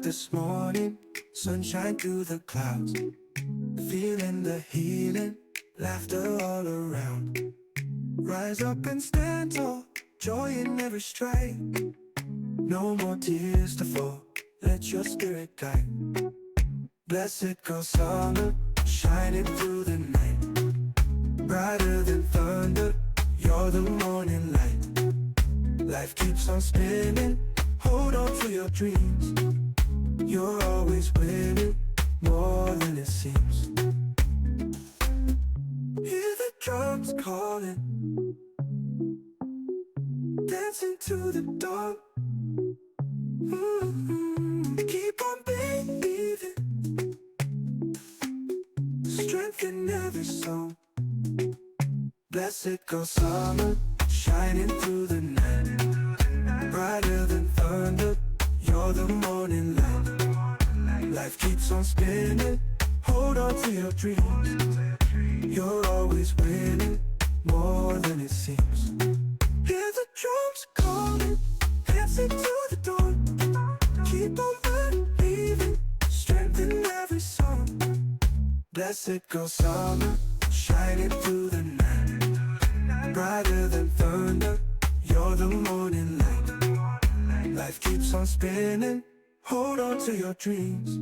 this morning, sunshine through the clouds, feeling the healing, laughter all around. Rise up and stand tall, joy in every strike. No more tears to fall, let your spirit guide. Blessed go summer, shining through the night. Brighter than thunder, you're the morning light. Life keeps on spinning, hold on to your dreams. You're always winning, more than it seems. Hear the drums calling, dancing to the dawn. Keep on believing, strength in every song. Blessed go summer, shining through the night. Brighter than thunder, you're the morning light. Life keeps on spinning, hold on to your dreams. You're always winning, more than it seems. Hear the drums calling, dancing to the dawn. Keep on believing, strength in every song. Blessed go summer, shining through the night. Brighter than thunder, you're the morning light. Life keeps on spinning, hold on to your dreams.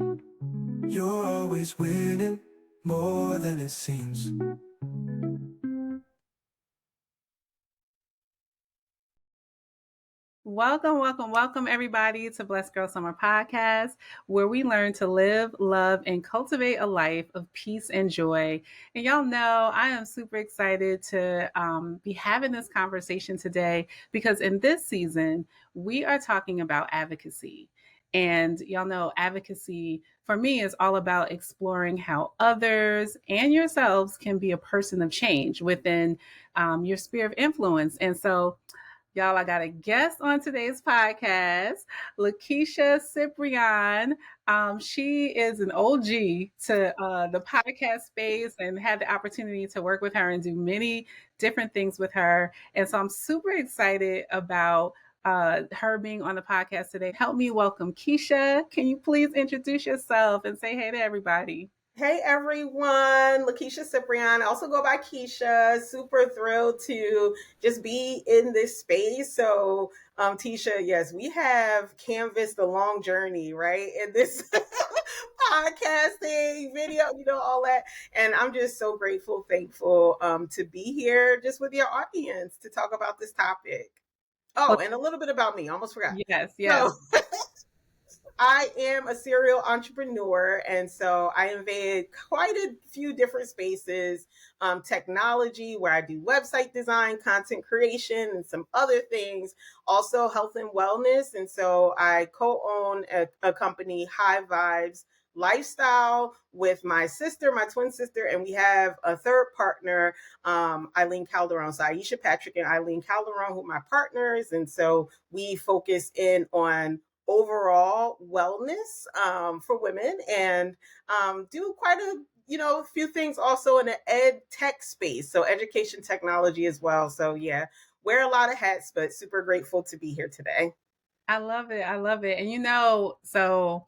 You're always winning, more than it seems. Welcome, everybody, to Blessed Girl Summer Podcast, where we learn to live, love, and cultivate a life of peace and joy. And y'all know I am super excited to be having this conversation today because in this season, we are talking about advocacy. And y'all know advocacy for me is all about exploring how others and yourselves can be a person of change within your sphere of influence. And so y'all, I got a guest on today's podcast, La'Kiesha Ciprian. She is an OG to the podcast space and had the opportunity to work with her and do many different things with her. And so I'm super excited about her being on the podcast today. Help me welcome Keisha. Can you please introduce yourself and say hey to everybody? Hey everyone, La'Kiesha Ciprian. I also go by Keisha. Super thrilled to just be in this space. So, Tisha, yes, we have canvassed a long journey, right? In this podcasting, video, all that. And I'm just so grateful, thankful to be here just with your audience to talk about this topic. Oh, and a little bit about me. Almost forgot. Yes. So, I am a serial entrepreneur, and so I invade quite a few different spaces, technology, where I do website design, content creation, and some other things, also health and wellness. And so I co-own a company, Hive Vibes Lifestyle, with my sister, my twin sister, and we have a third partner, Eileen Calderon. So Aisha Patrick and Eileen Calderon, who are my partners. And so we focus in on overall wellness for women and do quite a few things also in the ed tech space, so education technology as well. So yeah, wear a lot of hats, but super grateful to be here today. I love it. And so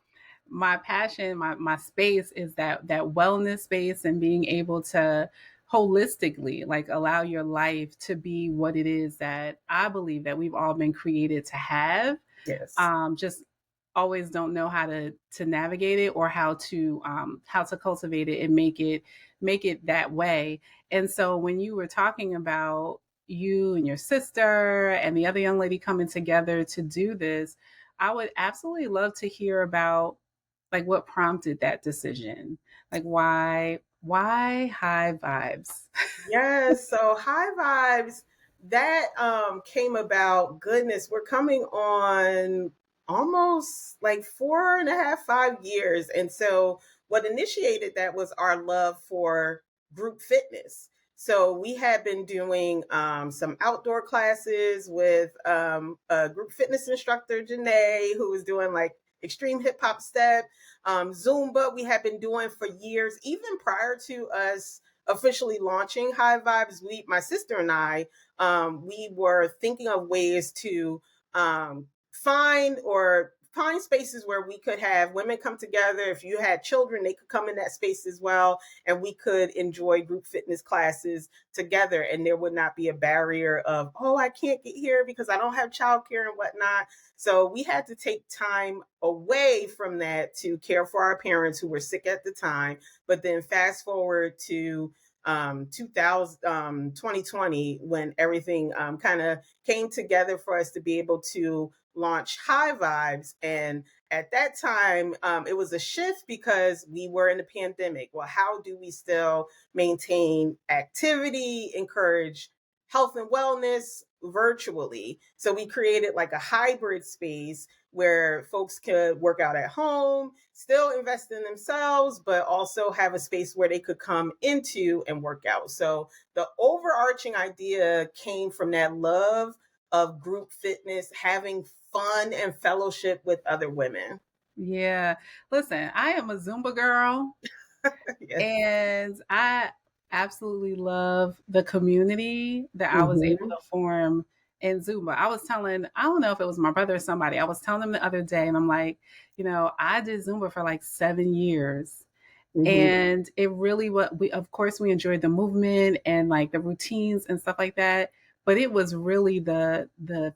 my passion, my space is that wellness space and being able to holistically like allow your life to be what it is that I believe that we've all been created to have. Yes. Just always don't know how to navigate it or how to cultivate it and make it that way. And so when you were talking about you and your sister and the other young lady coming together to do this, I would absolutely love to hear about like what prompted that decision. Like why Hive Vibes? Yes. So Hive Vibes, that came about, goodness, we're coming on almost like 4.5, 5 years. And so what initiated that was our love for group fitness. So we had been doing some outdoor classes with a group fitness instructor, Janae, who was doing like extreme hip hop step, Zumba we had been doing for years, even prior to us officially launching Hive Vibes. My sister and I, we were thinking of ways to find or find spaces where we could have women come together. If you had children, they could come in that space as well, and we could enjoy group fitness classes together, and there would not be a barrier of, oh, I can't get here because I don't have childcare and whatnot. So we had to take time away from that to care for our parents who were sick at the time. But then fast forward to 2020, when everything kind of came together for us to be able to launch Hive Vibes. And at that time, it was a shift because we were in a pandemic. Well, how do we still maintain activity, encourage health and wellness virtually? So we created like a hybrid space where folks could work out at home, still invest in themselves, but also have a space where they could come into and work out. So the overarching idea came from that love of group fitness, having fun and fellowship with other women. Yeah. Listen, I am a Zumba girl. Yes. And I absolutely love the community that I was able to form in Zumba. I was telling, I don't know if it was my brother or somebody, I was telling them the other day, and I'm like, I did Zumba for like 7 years. And it really, of course, we enjoyed the movement and like the routines and stuff like that. But it was really the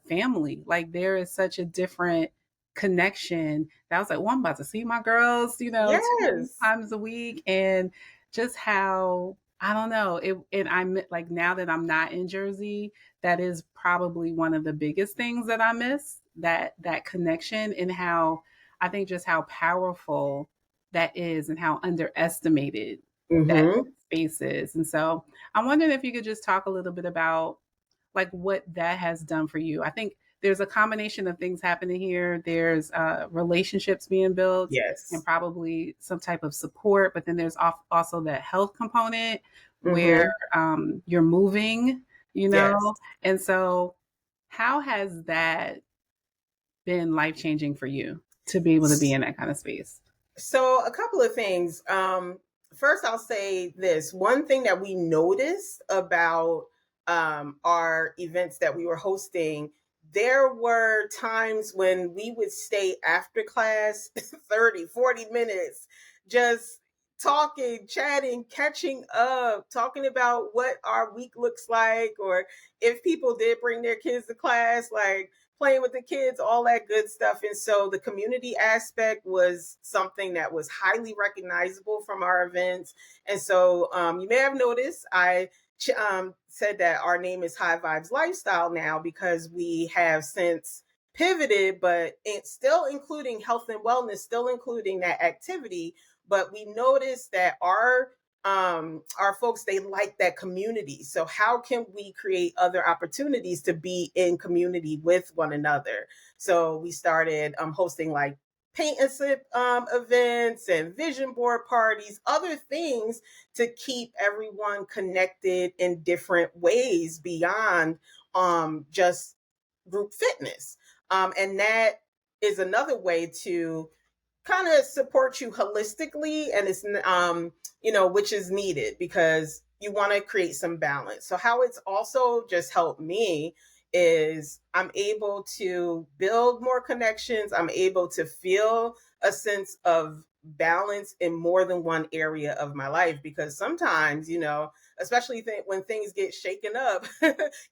family. Like, there is such a different connection that I was like, well, I'm about to see my girls, two Yes. times a week. And just how, I don't know, and I'm like, now that I'm not in Jersey, that is probably one of the biggest things that I miss, that connection, and how I think just how powerful that is and how underestimated that space is. And so I'm wondering if you could just talk a little bit about like what that has done for you. I think there's a combination of things happening here. There's relationships being built, Yes. and probably some type of support, but then there's also that health component where you're moving, Yes. And so how has that been life-changing for you to be able to be in that kind of space? So a couple of things. First, I'll say this. One thing that we noticed about our events that we were hosting, there were times when we would stay after class 30, 40 minutes, just talking, chatting, catching up, talking about what our week looks like, or if people did bring their kids to class, like playing with the kids, all that good stuff. And so the community aspect was something that was highly recognizable from our events. And so you may have noticed I said that our name is Hive Vibes Lifestyle now, because we have since pivoted, but it's still including health and wellness, still including that activity. But we noticed that our folks, they like that community. So how can we create other opportunities to be in community with one another? So we started hosting like paint and sip events and vision board parties, other things to keep everyone connected in different ways beyond just group fitness. And that is another way to kind of support you holistically, and it's which is needed because you want to create some balance. So how it's also just helped me is I'm able to build more connections. I'm able to feel a sense of balance in more than one area of my life, because sometimes, especially when things get shaken up,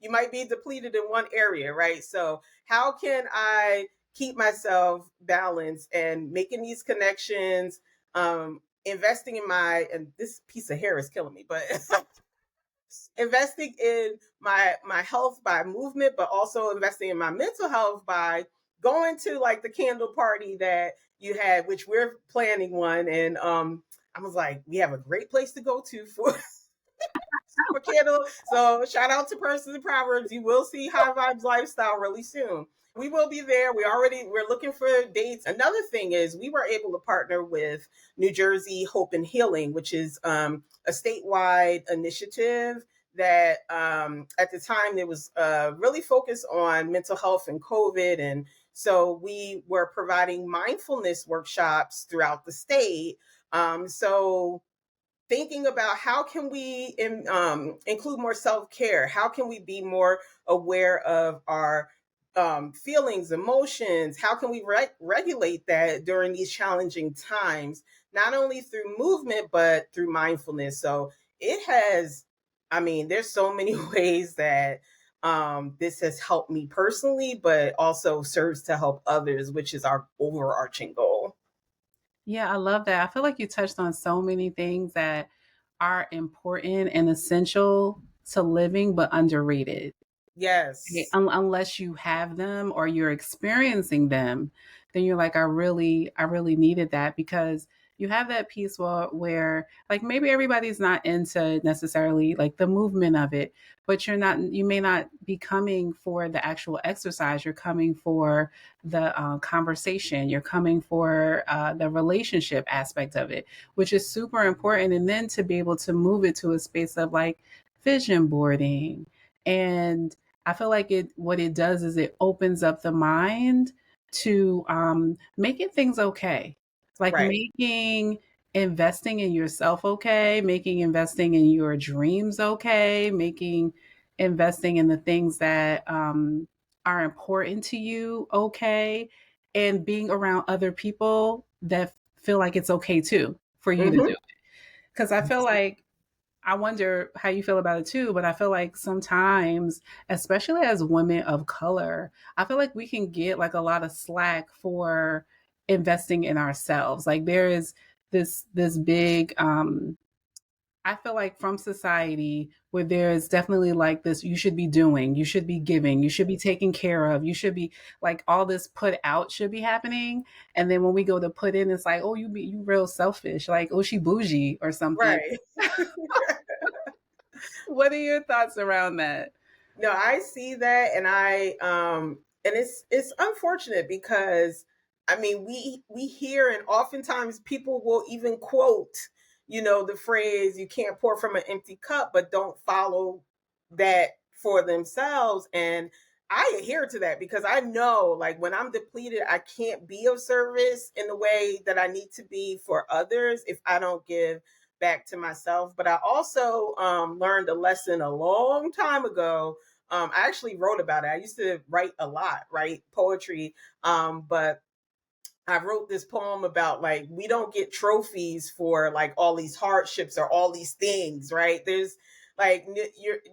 you might be depleted in one area, right? So how can I keep myself balanced and making these connections, investing in and this piece of hair is killing me, but investing in my health by movement, but also investing in my mental health by going to like the candle party that you had, which we're planning one. And I was like, we have a great place to go to for candle. So shout out to Persons and Proverbs. You will see Hive Vibes Lifestyle really soon. We will be there. We're looking for dates. Another thing is we were able to partner with New Jersey Hope and Healing, which is a statewide initiative that at the time it was really focused on mental health and COVID. And so we were providing mindfulness workshops throughout the state. So thinking about how can we include more self-care? How can we be more aware of our feelings, emotions. How can we regulate that during these challenging times, not only through movement, but through mindfulness? So it has, I mean, there's so many ways that this has helped me personally, but also serves to help others, which is our overarching goal. Yeah, I love that. I feel like you touched on so many things that are important and essential to living, but underrated. Yes. Unless you have them or you're experiencing them, then you're like, I really needed that, because you have that piece where like maybe everybody's not into necessarily like the movement of it, but you may not be coming for the actual exercise. You're coming for the conversation. You're coming for the relationship aspect of it, which is super important. And then to be able to move it to a space of like vision boarding, and I feel like what it does is it opens up the mind to making things okay. Like Right. making investing in yourself okay, making investing in your dreams okay, making investing in the things that are important to you okay, and being around other people that feel like it's okay too for you to do Hmm. it. Because I feel like I wonder how you feel about it too, but I feel like sometimes, especially as women of color, I feel like we can get like a lot of slack for investing in ourselves. Like there is this big I feel like from society where there's definitely like this, you should be doing, you should be giving, you should be taken care of, you should be like all this put out should be happening. And then when we go to put in, it's like, oh, you real selfish, like, oh, she bougie or something. Right. What are your thoughts around that? No, I see that, and it's unfortunate because I mean we hear, and oftentimes people will even quote, the phrase "you can't pour from an empty cup," but don't follow that for themselves. And I adhere to that because I know, like, when I'm depleted, I can't be of service in the way that I need to be for others if I don't give back to myself. But I also learned a lesson a long time ago. I actually wrote about it. I used to write a lot, write poetry, but I wrote this poem about, like, we don't get trophies for like all these hardships or all these things, right? There's like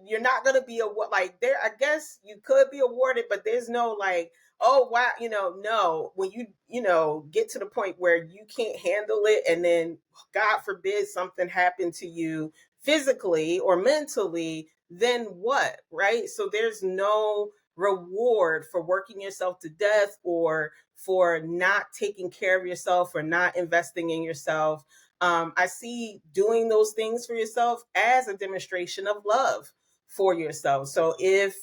you're not gonna be like there. I guess you could be awarded, but there's no like, oh wow, no. When you get to the point where you can't handle it, and then God forbid something happened to you physically or mentally, then what, right? So there's no reward for working yourself to death or for not taking care of yourself or not investing in yourself. I see doing those things for yourself as a demonstration of love for yourself. So if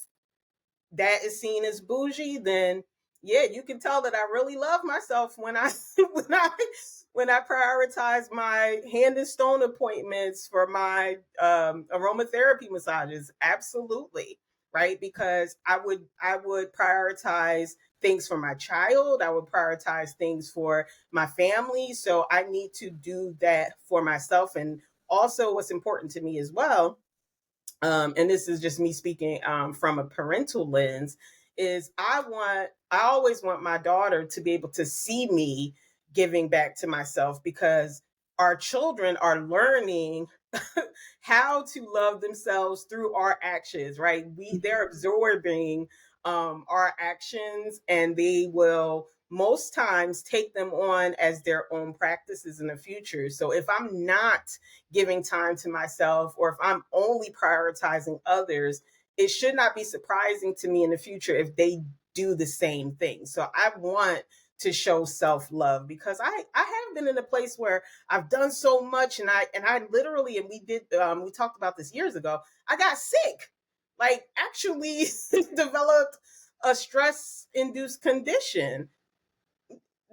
that is seen as bougie, then yeah, you can tell that I really love myself when I when I when I prioritize my hand and stone appointments for my aromatherapy massages. Absolutely, right? Because I would prioritize things for my child. I would prioritize things for my family. So I need to do that for myself. And also, what's important to me as well, and this is just me speaking from a parental lens, is I always want my daughter to be able to see me giving back to myself, because our children are learning how to love themselves through our actions, right? They're absorbing our actions, and they will most times take them on as their own practices in the future. So if I'm not giving time to myself, or if I'm only prioritizing others, it should not be surprising to me in the future if they do the same thing. So I want to show self-love, because I have been in a place where I've done so much, and I literally, and we talked about this years ago, I got sick. Like, actually developed a stress induced condition.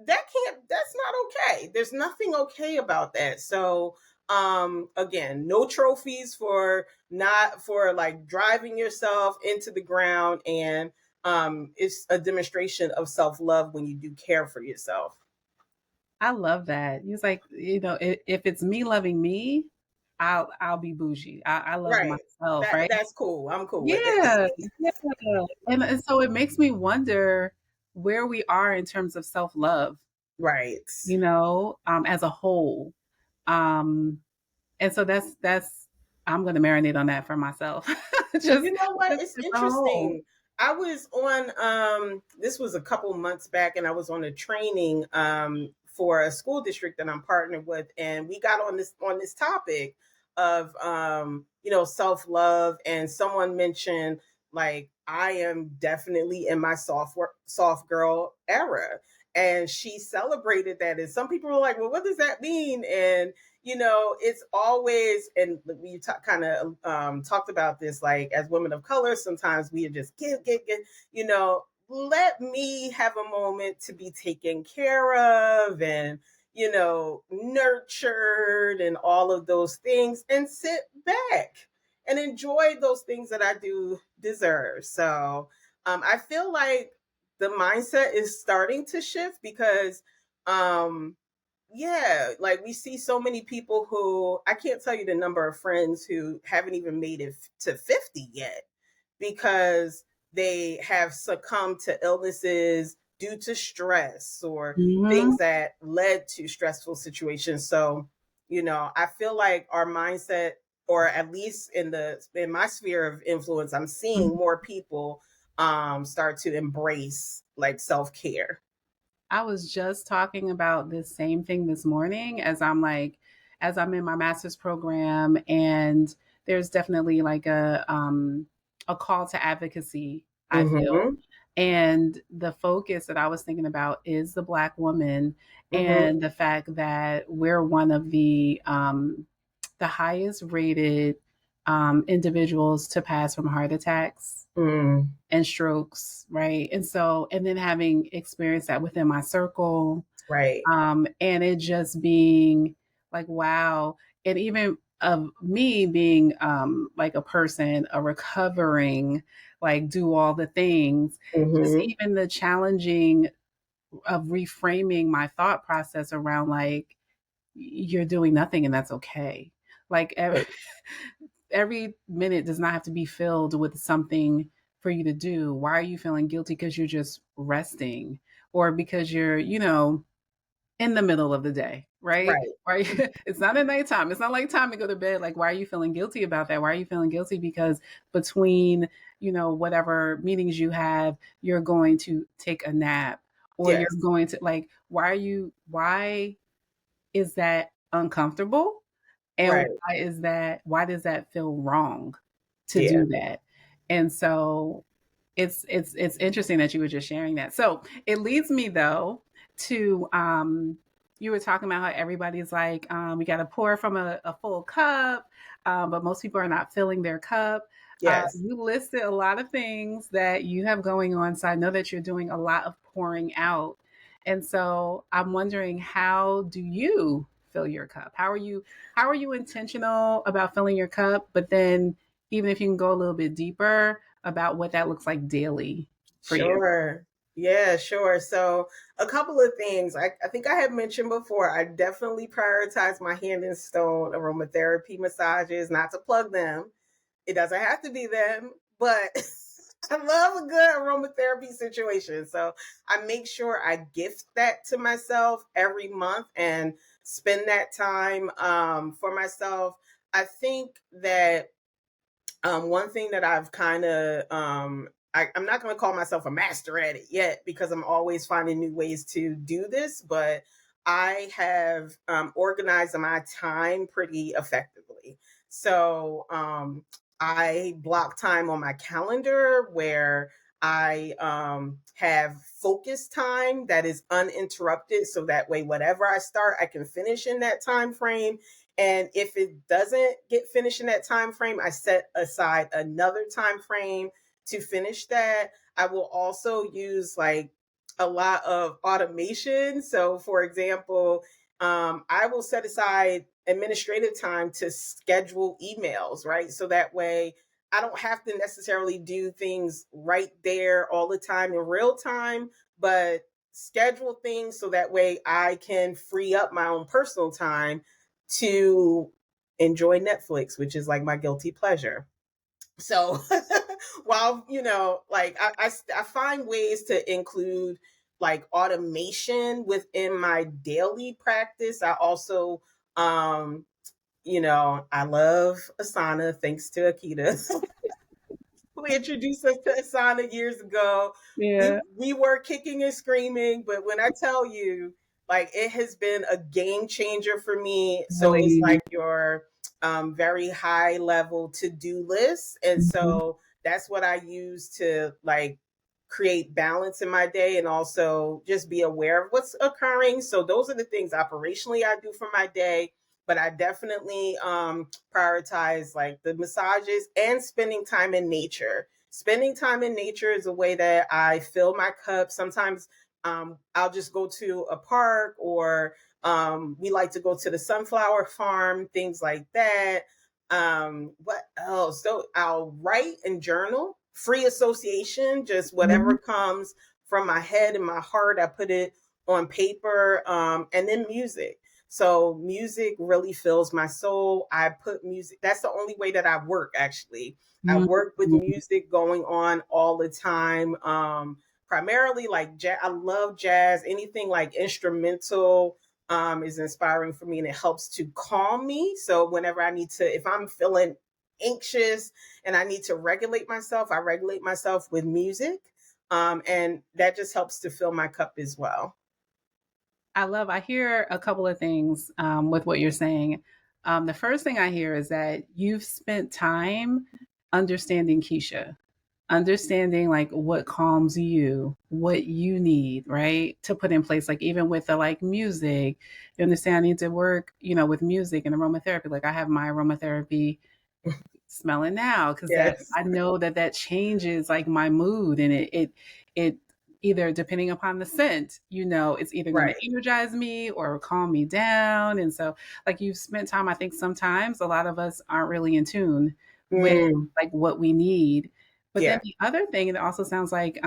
That's not okay. There's nothing okay about that. So again, no trophies for not for like driving yourself into the ground, and it's a demonstration of self-love when you do care for yourself. I love that. He's like, if it's me loving me, I'll be bougie. I love Right. myself, right? That's cool. I'm cool with it. Yeah, yeah. And so it makes me wonder where we are in terms of self-love, Right. as a whole. Um, and so that's I'm gonna marinate on that for myself. just You know what? just It's as a whole. interesting. I was on this was a couple months back, and I was on a training for a school district that I'm partnered with, and we got on this topic of self-love, and someone mentioned, like, I am definitely in my soft girl era. And she celebrated that. And some people were like, well, what does that mean? And it's always, and we kind of talked about this, like, as women of color, sometimes we just get, let me have a moment to be taken care of and, nurtured and all of those things, and sit back and enjoy those things that I do deserve. So I feel like the mindset is starting to shift because yeah, like, we see so many people who, I can't tell you the number of friends who haven't even made it to 50 yet because they have succumbed to illnesses due to stress or Mhm. things that led to stressful situations. So, I feel like our mindset, or at least in my sphere of influence, I'm seeing more people start to embrace, like, self-care. I was just talking about this same thing this morning as I'm in my master's program, and there's definitely like a call to advocacy, I feel. Mm-hmm. And the focus that I was thinking about is the Black woman Mm-hmm. and the fact that we're one of the highest rated individuals to pass from heart attacks Mm, and strokes, right? And so, and then having experienced that within my circle, right. and it just being like, wow. And even of me being like a person, a recovering, like, do all the things, just Mm-hmm. even the challenging of reframing my thought process around, like, you're doing nothing and that's okay. Like, every minute does not have to be filled with something for you to do. Why are you feeling guilty because you're just resting, or because you're, in the middle of the day, right? Right. Why it's not at nighttime. It's not like time to go to bed. Like, why are you feeling guilty about that? Why are you feeling guilty because between, whatever meetings you have, you're going to take a nap, or you're Yes. going to, like, why is that uncomfortable? And Right. why does that feel wrong to Yeah. do that? And so it's interesting that you were just sharing that. So it leads me though to you were talking about how everybody's like, we got to pour from a full cup, but most people are not filling their cup. Yes. You listed a lot of things that you have going on, so I know that you're doing a lot of pouring out. And so I'm wondering, how do you fill your cup? How are you intentional about filling your cup? But then, even if you can go a little bit deeper about what that looks like daily for you. Sure. Yeah, sure. So, a couple of things. I think I had mentioned before, I definitely prioritize my hand and stone aromatherapy massages, not to plug them. It doesn't have to be them, but I love a good aromatherapy situation. So I make sure I gift that to myself every month and spend that time for myself. I think that one thing that I've kind of I'm not going to call myself a master at it yet because I'm always finding new ways to do this, but I have organized my time pretty effectively. So I block time on my calendar where I have focus time that is uninterrupted, so that way whatever I start I can finish in that time frame. And if it doesn't get finished in that time frame, I set aside another time frame to finish that. I will also use, like, a lot of automation. So, for example, I will set aside administrative time to schedule emails, right? So that way I don't have to necessarily do things right there all the time in real time, but schedule things so that way I can free up my own personal time to enjoy Netflix, which is like my guilty pleasure. So while, like I find ways to include like automation within my daily practice. I also, I love Asana, thanks to Akita, who introduced us to Asana years ago. Yeah. We were kicking and screaming, but when I tell you, like, it has been a game changer for me. So it's Really. like your very high level to do list, and Mhm. so that's what I use to like create balance in my day and also just be aware of what's occurring. So those are the things operationally I do for my day. But I definitely prioritize like the massages and spending time in nature. Spending time in nature is a way that I fill my cup. Sometimes I'll just go to a park, or we like to go to the sunflower farm, things like that. What else? So I'll write and journal, free association, just whatever Mhm. comes from my head and my heart, I put it on paper, and then music. So music really fills my soul. I put music, that's the only way that I work actually. I work with Mhm. music going on all the time. Primarily like jazz. I love jazz. Anything like instrumental is inspiring for me, and it helps to calm me. So whenever I need to, if I'm feeling anxious and I need to regulate myself, I regulate myself with music. And that just helps to fill my cup as well. I hear a couple of things with what you're saying. The first thing I hear is that you've spent time understanding Keisha, understanding like what calms you, what you need, right? To put in place, like even with the like music, you understand I need to work, with music and aromatherapy. Like I have my aromatherapy smelling now because that Yes. I know that that changes like my mood, and it either depending upon the scent, it's either going to Right. energize me or calm me down. And so like you've spent time, I think sometimes a lot of us aren't really in tune with Mm, like what we need. But then yeah. the other thing, it also sounds like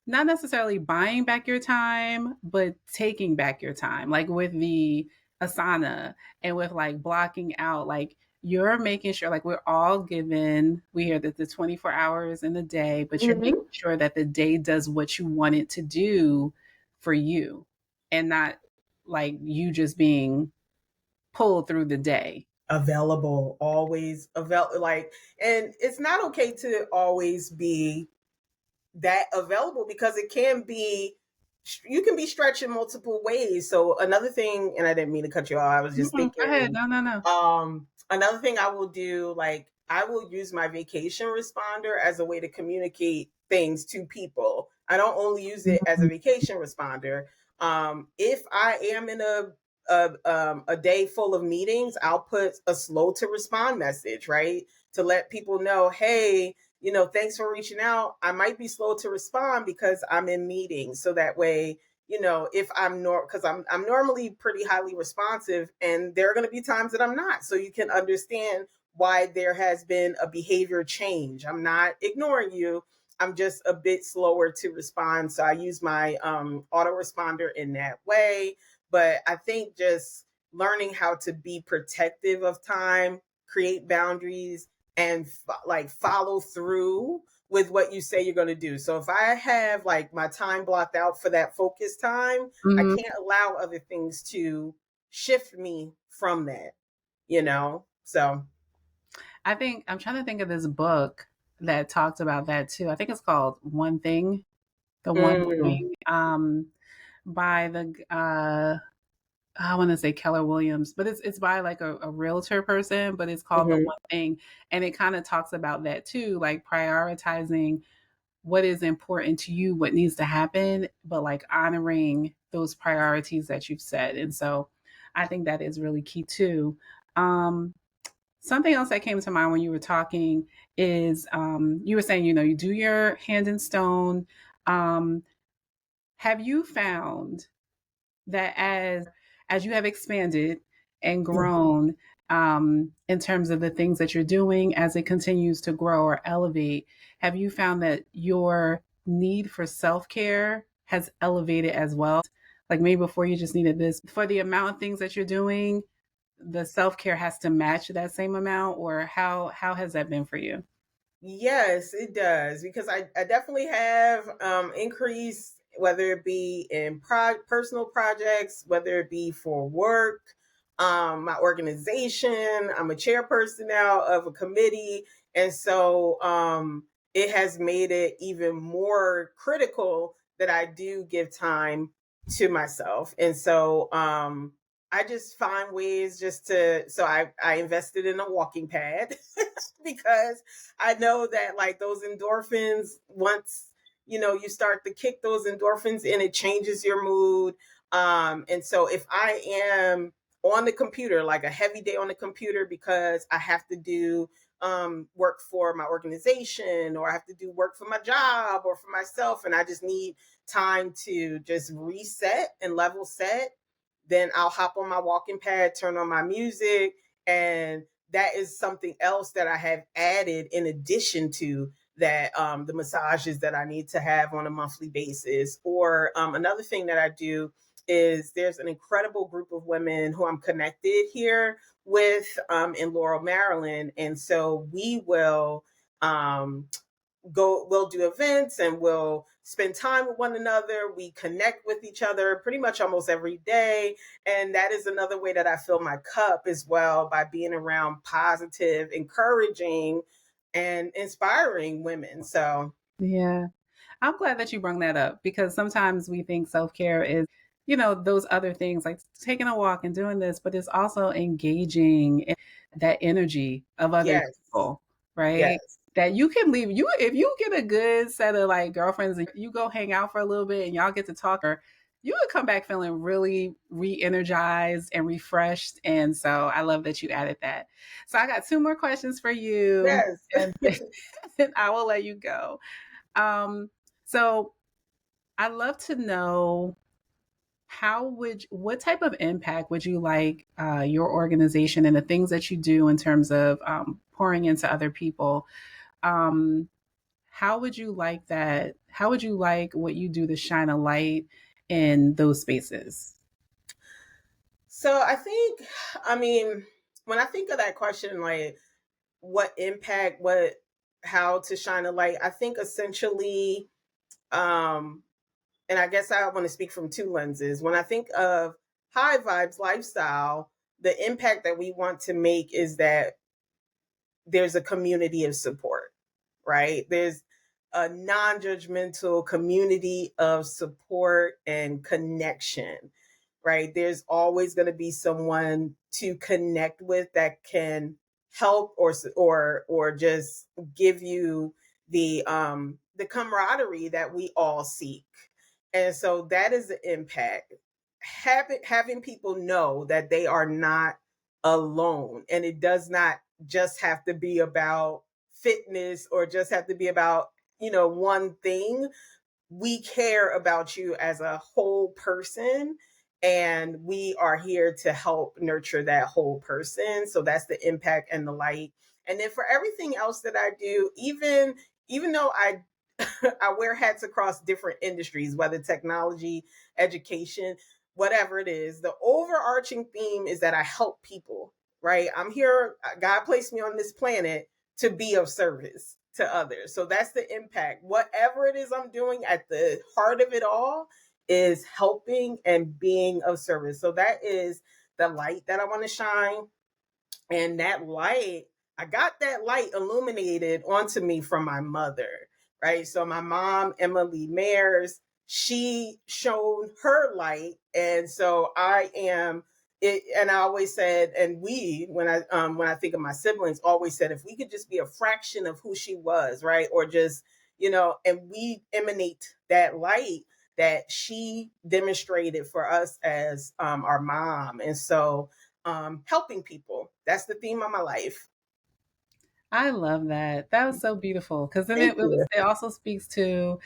not necessarily buying back your time, but taking back your time. Like with the Asana and with like blocking out, like you're making sure, like we're all given, we hear that the 24 hours in the day, but you're making Mhm. sure that the day does what you want it to do for you and not like you just being pulled through the day. Available, always available. Like, and it's not okay to always be that available because it can be, you can be stretched in multiple ways. So another thing, and I didn't mean to cut you off, I was just Go ahead. thinking, No, no, no. another thing I will do, like I will use my vacation responder as a way to communicate things to people. I don't only use it as a Mhm. vacation responder. If I am in a day full of meetings, I'll put a slow to respond message, right? To let people know, hey, thanks for reaching out. I might be slow to respond because I'm in meetings. So that way, if because I'm normally pretty highly responsive, and there are going to be times that I'm not. So you can understand why there has been a behavior change. I'm not ignoring you. I'm just a bit slower to respond. So I use my autoresponder in that way. But I think just learning how to be protective of time, create boundaries, and like follow through with what you say you're going to do. So if I have like my time blocked out for that focus time, I Mhm. can't allow other things to shift me from that. So, I think I'm trying to think of this book that talked about that too. I think it's called One Thing, The One mm, Thing, by the I want to say Keller Williams, but it's by like a realtor person, but it's called The mhm, One Thing, and it kind of talks about that too, like prioritizing what is important to you, what needs to happen, but like honoring those priorities that you've set. And so, I think that is really key too. Um, Something else that came to mind when you were talking is you were saying, you do your hand in stone. Um, have you found that as you have expanded and mm. grown in terms of the things that you're doing, as it continues to grow or elevate, have you found that your need for self-care has elevated as well? Like maybe before you just needed this for the amount of things that you're doing, the self-care has to match that same amount, or how has that been for you? Yes, it does, because I definitely have increased, whether it be in personal projects, whether it be for work, my organization. I'm a chairperson now of a committee, and so it has made it even more critical that I do give time to myself. And so I just find ways just to, so I invested in a walking pad because I know that like those endorphins, once you start to kick those endorphins in, it changes your mood. And so if I am on the computer, like a heavy day on the computer, because I have to do work for my organization, or I have to do work for my job or for myself, and I just need time to just reset and level set, then I'll hop on my walking pad, turn on my music, and that is something else that I have added in addition to that, the massages that I need to have on a monthly basis. Or another thing that I do is there's an incredible group of women who I'm connected here with in Laurel, Maryland. And so we will we'll do events and we'll spend time with one another. We connect with each other pretty much almost every day. And that is another way that I fill my cup as well, by being around positive, encouraging, and inspiring women. So Yeah. I'm glad that you brought that up, because sometimes we think self-care is, those other things like taking a walk and doing this, but it's also engaging in that energy of other yes, people, right? yes, That you can leave you if you get a good set of like girlfriends and you go hang out for a little bit and y'all get to talk, or you could come back feeling really re-energized and refreshed. And so I love that you added that. So I got two more questions for you, yes. and then I will let you go. So I'd love to know, what type of impact would you like your organization and the things that you do in terms of pouring into other people? Um, how would you like that? How would you like what you do to shine a light in those spaces? So I think, I mean, when I think of that question, like what impact, how to shine a light, I think essentially, um, and I guess I want to speak from two lenses. When I think of Hive Vibes Lifestyle, the impact that we want to make is that there's a community of support, right? There's a non judgmental community of support and connection, right? There's always going to be someone to connect with that can help, or just give you the camaraderie that we all seek. And so that is the impact. Having people know that they are not alone, and it does not just have to be about fitness or just have to be about one thing. We care about you as a whole person, and we are here to help nurture that whole person. So that's the impact and the light. And then for everything else that I do, even though I I wear hats across different industries, whether technology, education, whatever it is, the overarching theme is that I help people, right? I'm here, God placed me on this planet to be of service to others. So that's the impact. Whatever it is I'm doing, at the heart of it all is helping and being of service. So that is the light that I want to shine. And that light, I got that light illuminated onto me from my mother, right? So my mom, Emily Mayers, she shone her light. And so I am it, and I always said, and we, when I think of my siblings, always said, if we could just be a fraction of who she was, right? Or just, and we emanate that light that she demonstrated for us as our mom. And so helping people, that's the theme of my life. I love that. That was so beautiful, because then Thank you. it also speaks to,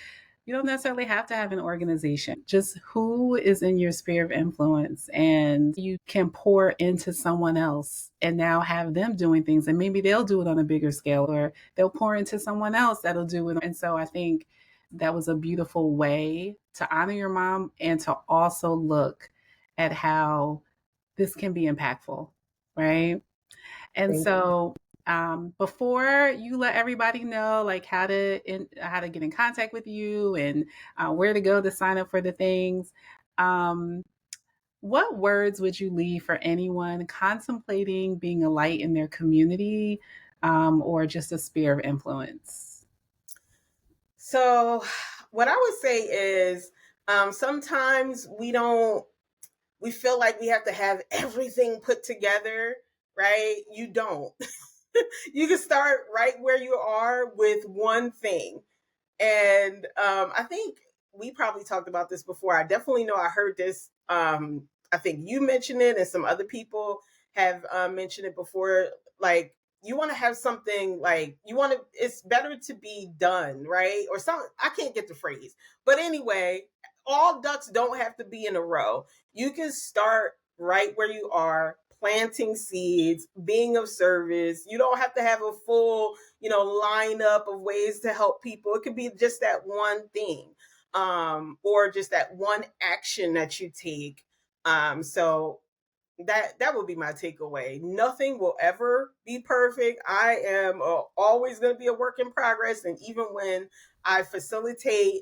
you don't necessarily have to have an organization, just who is in your sphere of influence, and you can pour into someone else and now have them doing things, and maybe they'll do it on a bigger scale, or they'll pour into someone else that'll do it. And so I think that was a beautiful way to honor your mom and to also look at how this can be impactful, right? And Thank so before you let everybody know like how to get in contact with you and where to go to sign up for the things, um, what words would you leave for anyone contemplating being a light in their community, or just a sphere of influence? So, what I would say is sometimes we feel like we have to have everything put together, right? You don't. You can start right where you are with one thing. And I think we probably talked about this before. I definitely know I heard this. I think you mentioned it, and some other people have mentioned it before. Like, you want to have something like you want to, it's better to be done, right? Or something. I can't get the phrase. But anyway, all ducks don't have to be in a row. You can start right where you are, planting seeds, being of service. You don't have to have a full, lineup of ways to help people. It could be just that one thing, or just that one action that you take. So that would be my takeaway. Nothing will ever be perfect. I am always going to be a work in progress, and even when I facilitate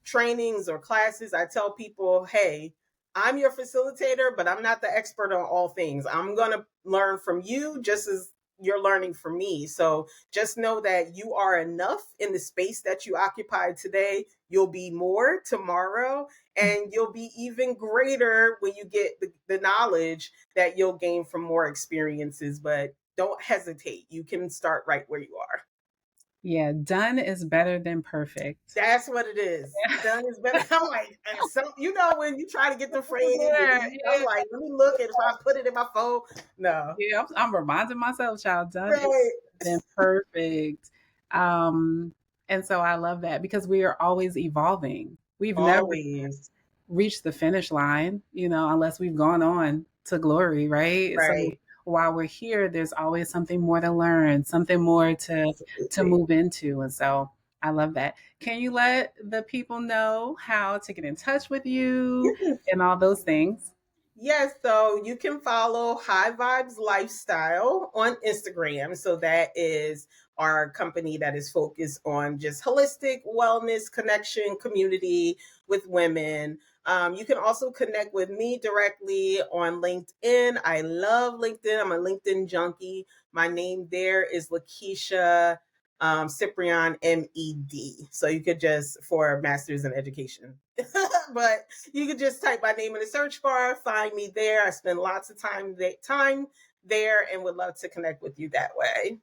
trainings or classes, I tell people, hey, I'm your facilitator, but I'm not the expert on all things. I'm going to learn from you just as you're learning from me. So just know that you are enough in the space that you occupy today. You'll be more tomorrow, and you'll be even greater when you get the knowledge that you'll gain from more experiences. But don't hesitate. You can start right where you are. Yeah, done is better than perfect. That's what it is. Done is better. I'm like, when you try to get the phrase, Yeah, I'm like, let me look at if I put it in my phone. No. yeah, I'm reminding myself, child, done is Right. better than perfect. And so I love that because we are always evolving. We've never Always. reached the finish line, unless we've gone on to glory, right? So Right. while we're here, there's always something more to learn, something more to Absolutely. move into. And so I love that. Can you let the people know how to get in touch with you Yes. and all those things? Yes, so you can follow Hive Vibes Lifestyle on Instagram. So that is our company that is focused on just holistic wellness, connection, community with women. You can also connect with me directly on LinkedIn. I love LinkedIn. I'm a LinkedIn junkie. My name there is La'Kiesha Ciprian, MED. So you could just, for Masters in Education. But you could just type my name in the search bar, find me there. I spend lots of time there and would love to connect with you that way.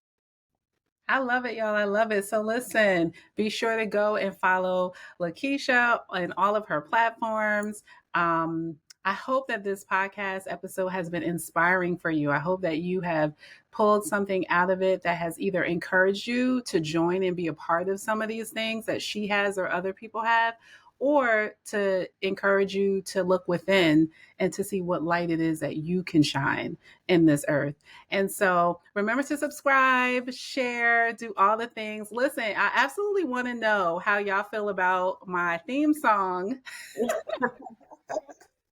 I love it, y'all. I love it. So listen, be sure to go and follow La'Kiesha on all of her platforms. I hope that this podcast episode has been inspiring for you. I hope that you have pulled something out of it that has either encouraged you to join and be a part of some of these things that she has or other people have, or to encourage you to look within and to see what light it is that you can shine in this earth. And so remember to subscribe, share, do all the things. Listen, I absolutely want to know how y'all feel about my theme song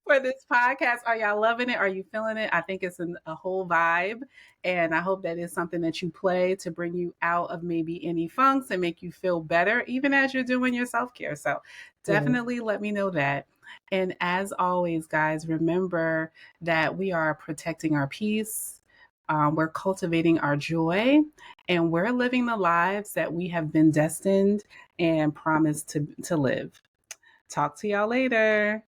for this podcast. Are y'all loving it? Are you feeling it? I think it's a whole vibe. And I hope that is something that you play to bring you out of maybe any funks and make you feel better, even as you're doing your self care. So definitely let me know that. And as always, guys, remember that we are protecting our peace. We're cultivating our joy, and we're living the lives that we have been destined and promised to live. Talk to y'all later.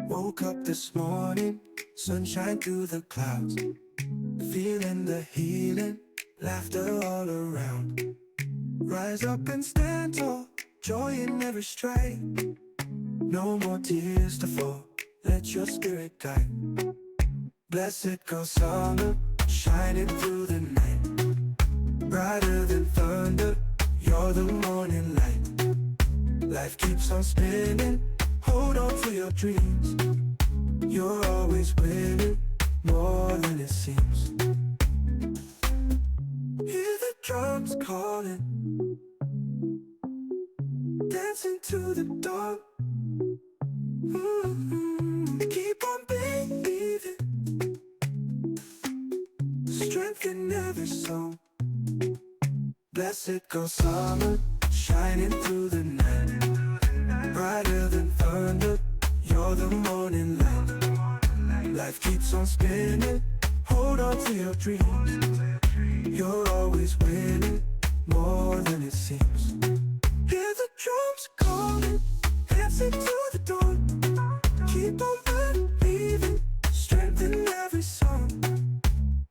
Woke up this morning, sunshine through the clouds, feeling the healing, laughter all around. Rise up and stand tall, joy in every stride. No more tears to fall, let your spirit guide. Blessed go summer, shining through the night. Brighter than thunder, you're the morning light. Life keeps on spinning, hold on to your dreams. You're always winning, more than it seems. Hear the drums calling, dancing to the dawn. Keep on believing, strength in every song. Blessed go summer, shining through the night. Brighter than thunder, you're the morning light. Life keeps on spinning, hold on to your dreams. You're always winning, more than it seems. Hear the drums calling, dancing to the dawn. Keep on believing, strength in every song.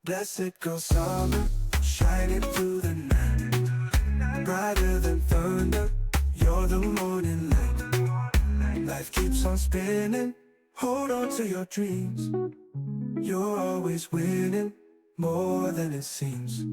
Blessed go summer, shining through the night. Brighter than thunder, you're the morning light. Life keeps on spinning, hold on to your dreams. You're always winning, more than it seems.